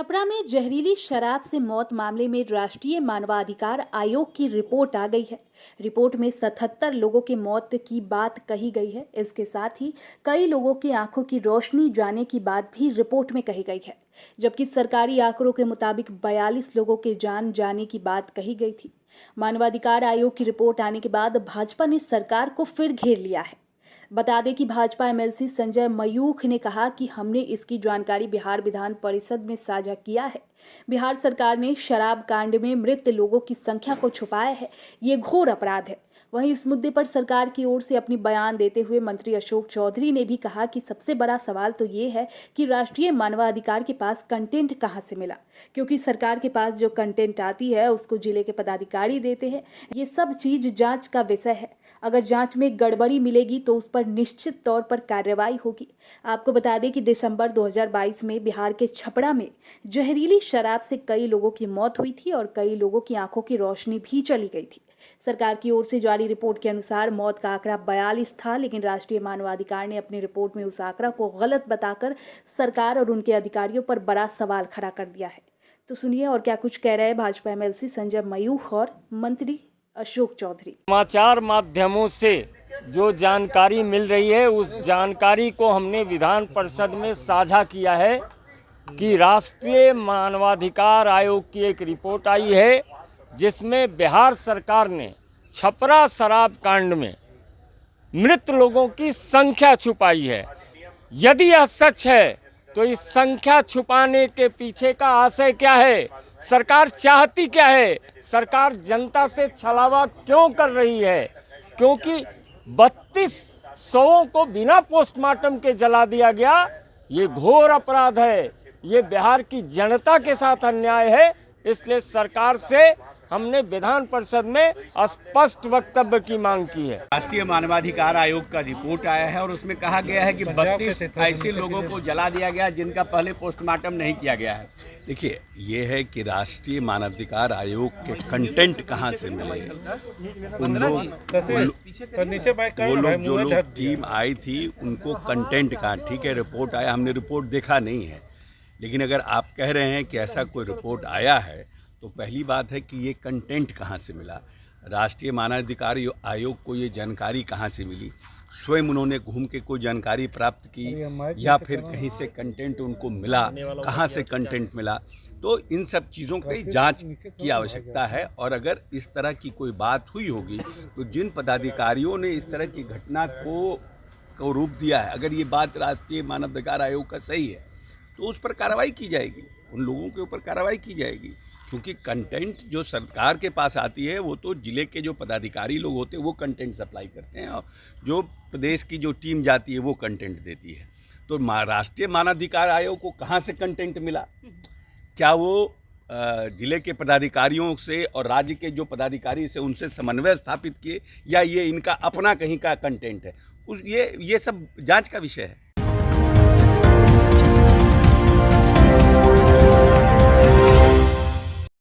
छपरा में जहरीली शराब से मौत मामले में राष्ट्रीय मानवाधिकार आयोग की रिपोर्ट आ गई है। रिपोर्ट में 77 लोगों की मौत की बात कही गई है। इसके साथ ही कई लोगों की आंखों की रोशनी जाने की बात भी रिपोर्ट में कही गई है, जबकि सरकारी आंकड़ों के मुताबिक 42 लोगों के जान जाने की बात कही गई थी। मानवाधिकार आयोग की रिपोर्ट आने के बाद भाजपा ने सरकार को फिर घेर लिया है। बता दें कि भाजपा एमएलसी संजय मयूख ने कहा कि हमने इसकी जानकारी बिहार विधान परिषद में साझा किया है। बिहार सरकार ने शराब कांड में मृत लोगों की संख्या को छुपाया है, ये घोर अपराध है। वहीं इस मुद्दे पर सरकार की ओर से अपनी बयान देते हुए मंत्री अशोक चौधरी ने भी कहा कि सबसे बड़ा सवाल तो ये है कि राष्ट्रीय मानवाधिकार के पास कंटेंट कहां से मिला, क्योंकि सरकार के पास जो कंटेंट आती है उसको जिले के पदाधिकारी देते हैं। ये सब चीज जांच का विषय है। अगर जांच में गड़बड़ी मिलेगी तो उस पर निश्चित तौर पर कार्रवाई होगी। आपको बता दें कि दिसंबर 2022 में बिहार के छपरा में जहरीली शराब से कई लोगों की मौत हुई थी और कई लोगों की आंखों की रोशनी भी चली गई थी। सरकार की ओर से जारी रिपोर्ट के अनुसार मौत का आंकड़ा 42 था, लेकिन राष्ट्रीय मानवाधिकार ने अपनी रिपोर्ट में उस आंकड़ा को गलत बताकर सरकार और उनके अधिकारियों पर बड़ा सवाल खड़ा कर दिया है। तो सुनिए और क्या कुछ कह रहे हैं भाजपा एमएलसी संजय मयूख और मंत्री अशोक चौधरी। समाचार माध्यमों से जो जानकारी मिल रही है उस जानकारी को हमने विधान परिषद में साझा किया है कि राष्ट्रीय मानवाधिकार आयोग की एक रिपोर्ट आई है जिसमें बिहार सरकार ने छपरा शराब कांड में मृत लोगों की संख्या छुपाई है। यदि यह सच है तो इस संख्या छुपाने के पीछे का आशय क्या है, सरकार चाहती क्या है, सरकार जनता से छलावा क्यों कर रही है? क्योंकि 32 शवों को बिना पोस्टमार्टम के जला दिया गया, ये घोर अपराध है, ये बिहार की जनता के साथ अन्याय है। इसलिए सरकार से हमने विधान परिषद में स्पष्ट वक्तव्य की मांग की है। राष्ट्रीय मानवाधिकार आयोग का रिपोर्ट आया है और उसमें कहा गया है कि 32 ऐसे लोगों को जला दिया गया जिनका पहले पोस्टमार्टम नहीं किया गया है। देखिए, ये है कि राष्ट्रीय मानवाधिकार आयोग के कंटेंट कहाँ से मिले। वो लोग जो लोग टीम आई थी उनको कंटेंट कहाँ, ठीक है रिपोर्ट आया, हमने रिपोर्ट देखा नहीं है, लेकिन अगर आप कह रहे हैं कि ऐसा कोई रिपोर्ट आया है तो पहली बात है कि ये कंटेंट कहाँ से मिला, राष्ट्रीय मानवाधिकार आयोग को ये जानकारी कहाँ से मिली, स्वयं उन्होंने घूम के कोई जानकारी प्राप्त की या फिर कहीं से कंटेंट उनको मिला, कहाँ से कंटेंट मिला। तो इन सब चीज़ों की जांच की आवश्यकता है। और अगर इस तरह की कोई बात हुई होगी तो जिन पदाधिकारियों ने इस तरह की घटना को रूप दिया है, अगर ये बात राष्ट्रीय मानवाधिकार आयोग का सही है तो उस पर कार्रवाई की जाएगी, उन लोगों के ऊपर कार्रवाई की जाएगी। क्योंकि कंटेंट जो सरकार के पास आती है वो तो जिले के जो पदाधिकारी लोग होते हैं वो कंटेंट सप्लाई करते हैं और जो प्रदेश की जो टीम जाती है वो कंटेंट देती है। तो राष्ट्रीय मानवाधिकार आयोग को कहाँ से कंटेंट मिला? क्या वो जिले के पदाधिकारियों से और राज्य के जो पदाधिकारी से उनसे समन्वय स्थापित किए या ये इनका अपना कहीं का कंटेंट है? ये सब जांच का विषय है।